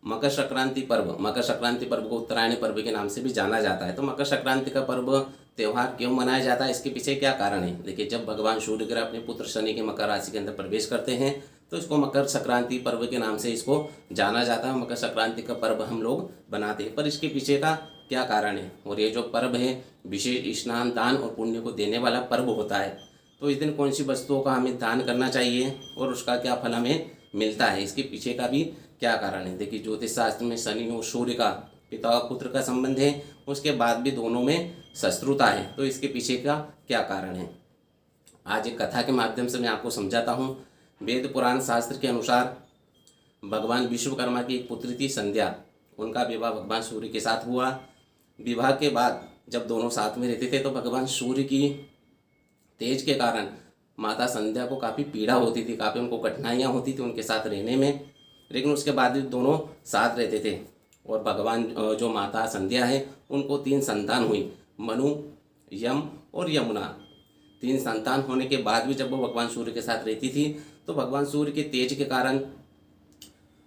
मकर संक्रांति पर्व, मकर संक्रांति पर्व को उत्तरायणी पर्व के नाम से भी जाना जाता है। तो मकर संक्रांति का पर्व त्यौहार क्यों मनाया जाता है, इसके पीछे क्या कारण है? देखिए, जब भगवान सूर्य ग्रह अपने पुत्र शनि के मकर राशि के अंदर प्रवेश करते हैं तो इसको मकर संक्रांति पर्व के नाम से इसको जाना जाता है। मकर संक्रांति का पर्व हम लोग बनाते हैं, पर इसके पीछे का क्या कारण है? और ये जो पर्व है विशेष स्नान, दान और पुण्य को देने वाला पर्व होता है। तो इस दिन कौन सी वस्तुओं का हमें दान करना चाहिए और उसका क्या फल हमें मिलता है, इसके पीछे का भी क्या कारण है? देखिए, ज्योतिष शास्त्र में शनि और सूर्य का पिता और पुत्र का संबंध है, उसके बाद भी दोनों में शत्रुता है। तो इसके पीछे का क्या कारण है, आज एक कथा के माध्यम से मैं आपको समझाता हूँ। वेद पुराण शास्त्र के अनुसार भगवान विश्वकर्मा की एक पुत्री थी संध्या, उनका विवाह भगवान सूर्य के साथ हुआ। विवाह के बाद जब दोनों साथ में रहते थे तो भगवान सूर्य की तेज के कारण माता संध्या को काफ़ी पीड़ा होती थी, काफ़ी उनको कठिनाइयाँ होती थी उनके साथ रहने में। लेकिन उसके बाद भी दोनों साथ रहते थे और भगवान जो माता संध्या है उनको 3 संतान हुई, मनु, यम और यमुना। 3 संतान होने के बाद भी जब वो भगवान सूर्य के साथ रहती थी तो भगवान सूर्य के तेज के कारण,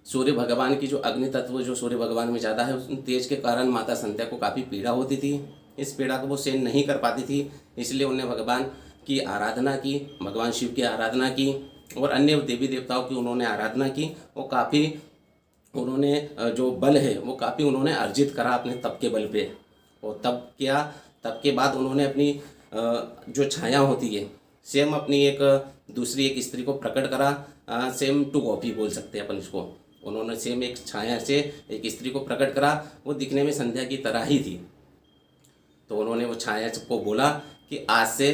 सूर्य भगवान की जो अग्नि तत्व जो सूर्य भगवान में ज़्यादा है, उस तेज के कारण माता संध्या को काफ़ी पीड़ा होती थी। इस पीड़ा को वो सहन नहीं कर पाती थी, इसलिए उन्हें भगवान की आराधना की, भगवान शिव की आराधना की और अन्य देवी देवताओं की उन्होंने आराधना की। वो काफ़ी उन्होंने जो बल है वो काफ़ी उन्होंने अर्जित करा अपने तप के बल पे। और तप किया, तप के बाद उन्होंने अपनी जो छाया होती है सेम अपनी एक दूसरी एक स्त्री को प्रकट करा। सेम टू कॉपी बोल सकते हैं अपन इसको। उन्होंने सेम एक छाया से एक स्त्री को प्रकट करा, वो दिखने में संध्या की तरह ही थी। तो उन्होंने वो छाया को बोला कि आज से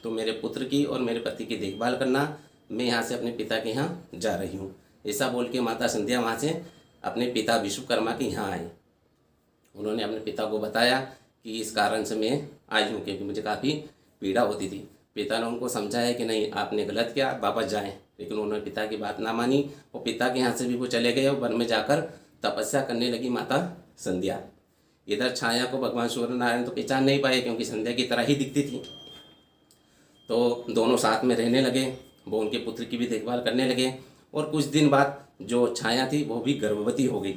तो मेरे पुत्र की और मेरे पति की देखभाल करना, मैं यहाँ से अपने पिता के यहाँ जा रही हूँ। ऐसा बोल के माता संध्या वहाँ से अपने पिता विश्वकर्मा के यहाँ आए। उन्होंने अपने पिता को बताया कि इस कारण से मैं आई हूँ क्योंकि मुझे काफ़ी पीड़ा होती थी। पिता ने उनको समझाया कि नहीं, आपने गलत किया, वापस जाएं। लेकिन उन्होंने पिता की बात ना मानी और पिता के यहाँ से भी वो चले गए और वन में जाकर तपस्या करने लगी माता संध्या। इधर छाया को भगवान सूर्य नारायण तो पहचान नहीं पाए क्योंकि संध्या की तरह ही दिखती थी। तो दोनों साथ में रहने लगे, वो उनके पुत्र की भी देखभाल करने लगे। और कुछ दिन बाद जो छाया थी वो भी गर्भवती हो गई।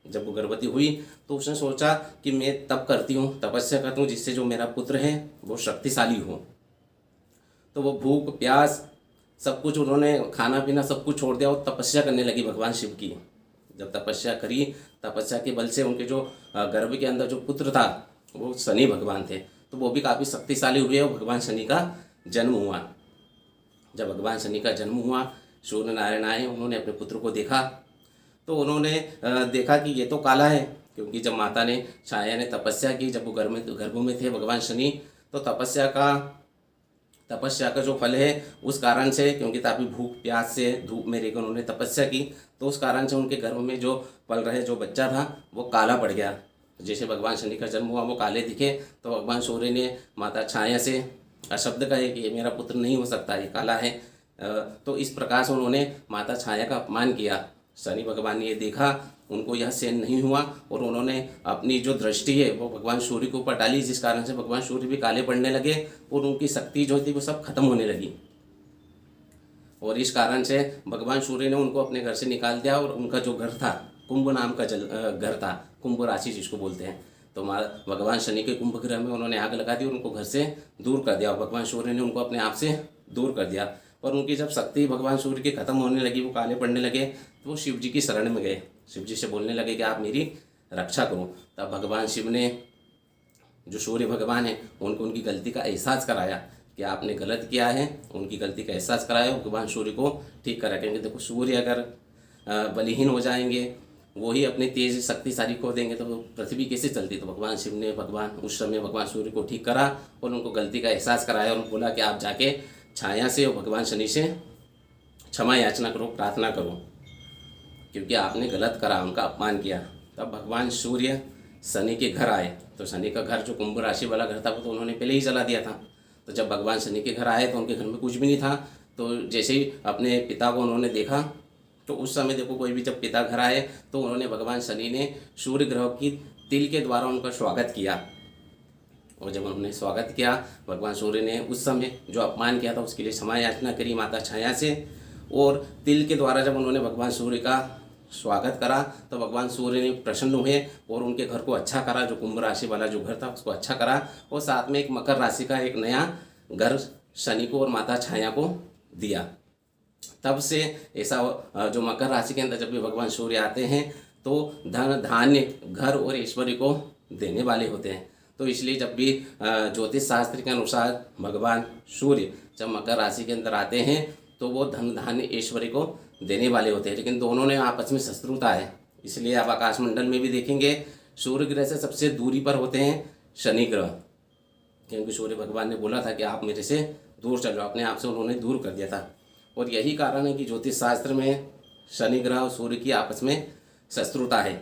जब वो गर्भवती हुई तो उसने सोचा कि मैं तप करती हूँ, तपस्या करती हूँ, जिससे जो मेरा पुत्र है वो शक्तिशाली हो। तो वो भूख प्यास सब कुछ, उन्होंने खाना पीना सब कुछ छोड़ दिया और तपस्या करने लगी भगवान शिव की। जब तपस्या करी, तपस्या के बल से उनके जो गर्भ के अंदर जो पुत्र था वो शनि भगवान थे, तो वो भी काफ़ी शक्तिशाली हुए और भगवान शनि का जन्म हुआ। जब भगवान शनि का जन्म हुआ, सूर्य नारायण आए, उन्होंने अपने पुत्र को देखा तो उन्होंने देखा कि ये तो काला है, क्योंकि जब माता ने छाया ने तपस्या की, जब वो गर्भ में थे भगवान शनि, तो तपस्या का जो फल है उस कारण से, क्योंकि काफ़ी भूख प्यास से धूप में रहकर उन्होंने तपस्या की, तो उस कारण से उनके गर्भ में जो पल रहे जो बच्चा था वो काला पड़ गया। जैसे भगवान शनि का जन्म हुआ वो काले दिखे, तो भगवान सूर्य ने माता छाया से अशब्द कहे कि ये मेरा पुत्र नहीं हो सकता, ये काला है। तो इस प्रकार से उन्होंने माता छाया का अपमान किया। शनि भगवान ने ये देखा, उनको यह सहन नहीं हुआ और उन्होंने अपनी जो दृष्टि है वो भगवान सूर्य के ऊपर डाली, जिस कारण से भगवान सूर्य भी काले पड़ने लगे और उनकी शक्ति जो थी वो सब खत्म होने लगी। और इस कारण से भगवान सूर्य ने उनको अपने घर से निकाल दिया और उनका जो घर था, कुंभ नाम का घर था, कुंभ राशि जिसको बोलते हैं, तो भगवान शनि के कुंभ ग्रह में उन्होंने आग लगा दी और उनको घर से दूर कर दिया। भगवान सूर्य ने उनको अपने आप से दूर कर दिया और उनकी जब शक्ति भगवान सूर्य की खत्म होने लगी, वो काले पड़ने लगे, तो वो शिव जी की शरण में गए। शिव जी से बोलने लगे कि आप मेरी रक्षा करो। तब भगवान शिव ने, जो सूर्य भगवान है, उनको उनकी गलती का एहसास कराया कि आपने गलत किया है, उनकी गलती का एहसास कराया। भगवान सूर्य को ठीक करा, क्योंकि देखो सूर्य अगर बलहीन हो जाएंगे, वो ही अपनी तेज शक्तिशाली खो देंगे तो पृथ्वी कैसे चलती। तो भगवान शिव ने उस समय भगवान सूर्य को ठीक करा और उनको गलती का एहसास कराया और बोला कि आप जाके छाया से और भगवान शनि से क्षमा याचना करो, प्रार्थना करो, क्योंकि आपने गलत करा, उनका अपमान किया। तब भगवान सूर्य शनि के घर आए, तो शनि का घर जो कुंभ राशि वाला घर था वो तो उन्होंने पहले ही जला दिया था। तो जब भगवान शनि के घर आए तो उनके घर में कुछ भी नहीं था। तो जैसे ही अपने पिता को उन्होंने देखा, तो उस समय देखो कोई भी जब पिता घर आए तो उन्होंने भगवान शनि ने सूर्य ग्रह की तिल के द्वारा उनका स्वागत किया। और जब उन्होंने स्वागत किया, भगवान सूर्य ने उस समय जो अपमान किया था उसके लिए क्षमा याचना करी माता छाया से, और तिल के द्वारा जब उन्होंने भगवान सूर्य का स्वागत करा तो भगवान सूर्य ने प्रसन्न हुए और उनके घर को अच्छा करा, जो कुंभ राशि वाला जो घर था उसको अच्छा करा, और साथ में एक मकर राशि का एक नया घर शनि को और माता छाया को दिया। तब से ऐसा जो मकर राशि के अंदर जब भी भगवान सूर्य आते हैं तो धन धान्य घर और ऐश्वर्य को देने वाले होते हैं। तो इसलिए जब भी ज्योतिष शास्त्र के अनुसार भगवान सूर्य जब मकर राशि के अंदर आते हैं तो वो धन धान्य ऐश्वर्य को देने वाले होते हैं। लेकिन दोनों ने आपस में शत्रुता है, इसलिए आप आकाश मंडल में भी देखेंगे सूर्य ग्रह से सबसे दूरी पर होते हैं शनि ग्रह, क्योंकि सूर्य भगवान ने बोला था कि आप मेरे से दूर चल जाओ, अपने आप से उन्होंने दूर कर दिया था। और यही कारण है कि ज्योतिष शास्त्र में शनि ग्रह और सूर्य की आपस में शत्रुता है।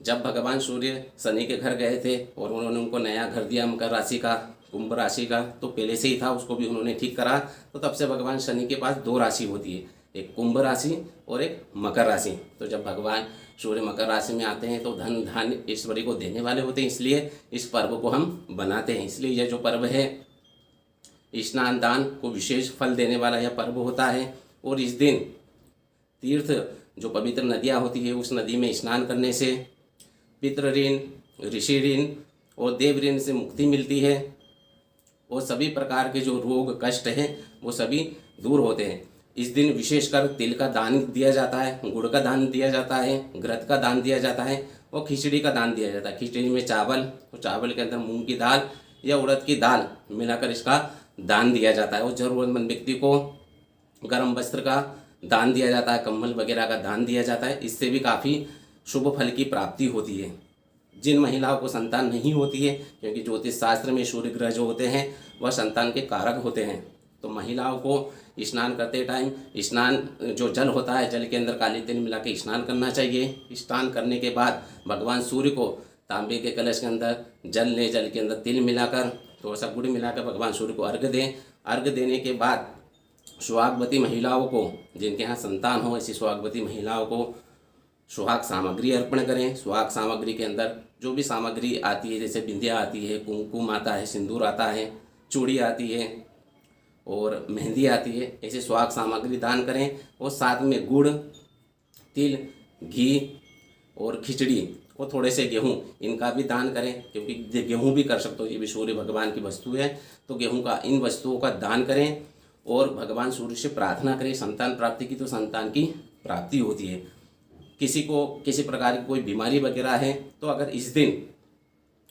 जब भगवान सूर्य शनि के घर गए थे और उन्होंने उनको नया घर दिया मकर राशि का, कुंभ राशि का, तो पहले से ही था, उसको भी उन्होंने ठीक करा। तो तब से भगवान शनि के पास दो राशि होती है, एक कुंभ राशि और एक मकर राशि। तो जब भगवान सूर्य मकर राशि में आते हैं तो धन धान्य ऐश्वर्य को देने वाले होते हैं, इसलिए इस पर्व को हम बनाते हैं। इसलिए यह जो पर्व है स्नान दान को विशेष फल देने वाला यह पर्व होता है। और इस दिन तीर्थ जो पवित्र नदियाँ होती है उस नदी में स्नान करने से पितृ ऋण, ऋषि ऋण और देव ऋण से मुक्ति मिलती है, और सभी प्रकार के जो रोग कष्ट हैं वो सभी दूर होते हैं। इस दिन विशेषकर तिल का दान दिया जाता है, गुड़ का दान दिया जाता है, घृत का दान दिया जाता है और खिचड़ी का दान दिया जाता है। खिचड़ी में चावल और चावल के अंदर मूंग की दाल या उड़द की दाल मिलाकर इसका दान दिया जाता है। और ज़रूरतमंद व्यक्ति को गर्म वस्त्र का दान दिया जाता है, कंबल वगैरह का दान दिया जाता है। इससे भी काफ़ी शुभ फल की प्राप्ति होती है। जिन महिलाओं को संतान नहीं होती है, क्योंकि ज्योतिष शास्त्र में सूर्य ग्रह जो होते हैं वह संतान के कारक होते हैं, तो महिलाओं को स्नान करते टाइम स्नान जो जल होता है जल के अंदर काली तेल मिला के स्नान करना चाहिए। स्नान करने के बाद भगवान सूर्य को तांबे के कलश के अंदर जल लें, जल के अंदर तिल मिलाकर थोड़ा सा गुड़ मिलाकर भगवान सूर्य को अर्घ दें। अर्घ देने के बाद सुहागवती महिलाओं को, जिनके यहाँ संतान हो, ऐसी सुहागवती महिलाओं को सुहाग सामग्री अर्पण करें। सुहाग सामग्री के अंदर जो भी सामग्री आती है, जैसे बिंदिया आती है, कुमकुम आता है, सिंदूर आता है, चूड़ी आती है और मेहंदी आती है, ऐसे सुहाग सामग्री दान करें। और साथ में गुड़, तिल, घी और खिचड़ी और थोड़े से गेहूँ, इनका भी दान करें, क्योंकि गेहूँ भी कर सकते हो, ये भी सूर्य भगवान की वस्तु है। तो गेहूँ का, इन वस्तुओं का दान करें और भगवान सूर्य से प्रार्थना करें संतान प्राप्ति की, तो संतान की प्राप्ति होती है। किसी को किसी प्रकार की कोई बीमारी वगैरह है तो अगर इस दिन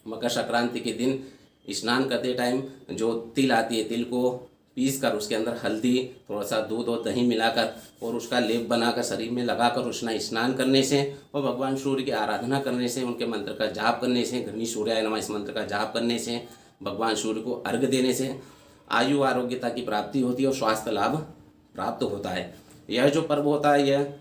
मकर संक्रांति के दिन स्नान करते टाइम जो तिल आती है, तिल को पीस कर उसके अंदर हल्दी, थोड़ा सा दूध और दही मिलाकर और उसका लेप बनाकर शरीर में लगाकर उसना स्नान करने से और भगवान सूर्य की आराधना करने से, उनके मंत्र का जाप करने से, घृणी सूर्याय नमः इस मंत्र का जाप करने से, भगवान सूर्य को अर्घ देने से आयु आरोग्यता की प्राप्ति होती है और स्वास्थ्य लाभ प्राप्त होता है। यह जो पर्व होता है यह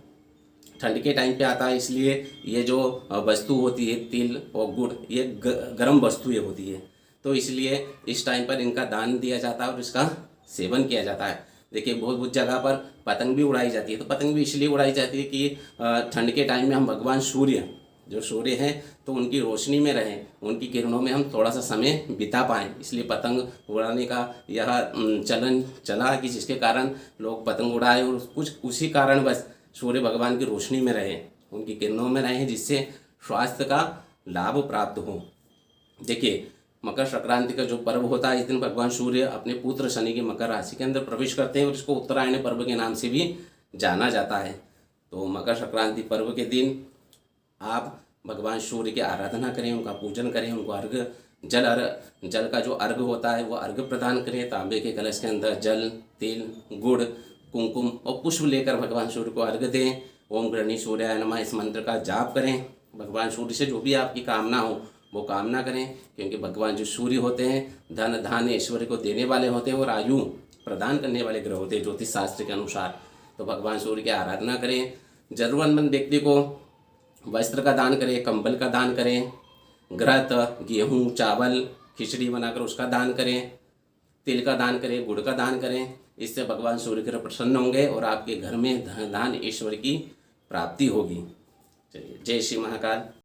ठंड के टाइम पे आता है, इसलिए ये जो वस्तु होती है तिल और गुड़, ये गर्म वस्तुएं होती है, तो इसलिए इस टाइम पर इनका दान दिया जाता है और इसका सेवन किया जाता है। देखिए बहुत जगह पर पतंग भी उड़ाई जाती है, तो पतंग भी इसलिए उड़ाई जाती है कि ठंड के टाइम में हम भगवान सूर्य जो सूर्य हैं तो उनकी रोशनी में रहें, उनकी किरणों में हम थोड़ा सा समय बिता पाएँ, इसलिए पतंग उड़ाने का यह चलन चला कि जिसके कारण लोग पतंग उड़ाए और कुछ उसी कारण बस सूर्य भगवान की रोशनी में रहें, उनकी किरणों में रहें, जिससे स्वास्थ्य का लाभ प्राप्त हो। देखिए मकर संक्रांति का जो पर्व होता है इस दिन भगवान सूर्य अपने पुत्र शनि की मकर राशि के अंदर प्रवेश करते हैं और इसको उत्तरायण पर्व के नाम से भी जाना जाता है। तो मकर संक्रांति पर्व के दिन आप भगवान सूर्य की आराधना करें, उनका पूजन करें, उनको अर्घ जल का जो अर्घ होता है वो अर्घ प्रदान करें। तांबे के कलश के अंदर जल, तिल, गुड़, कुमकुम और पुष्प लेकर भगवान सूर्य को अर्घ दें। ओम घृणी सूर्याय नमः इस मंत्र का जाप करें। भगवान सूर्य से जो भी आपकी कामना हो वो कामना करें, क्योंकि भगवान जो सूर्य होते हैं धन धान्य ऐश्वर्य को देने वाले होते हैं और आयु प्रदान करने वाले ग्रह होते हैं ज्योतिष शास्त्र के अनुसार। तो भगवान सूर्य की आराधना करें। जरूरतमंद व्यक्ति को वस्त्र का दान करें, कंबल का दान करें, घृत, गेहूँ, चावल, खिचड़ी बनाकर उसका दान करें, तिल का दान करें, गुड़ का दान करें। इससे भगवान सूर्य के प्रसन्न होंगे और आपके घर में धन धान्य ऐश्वर्य की प्राप्ति होगी। चलिए, जय श्री महाकाल।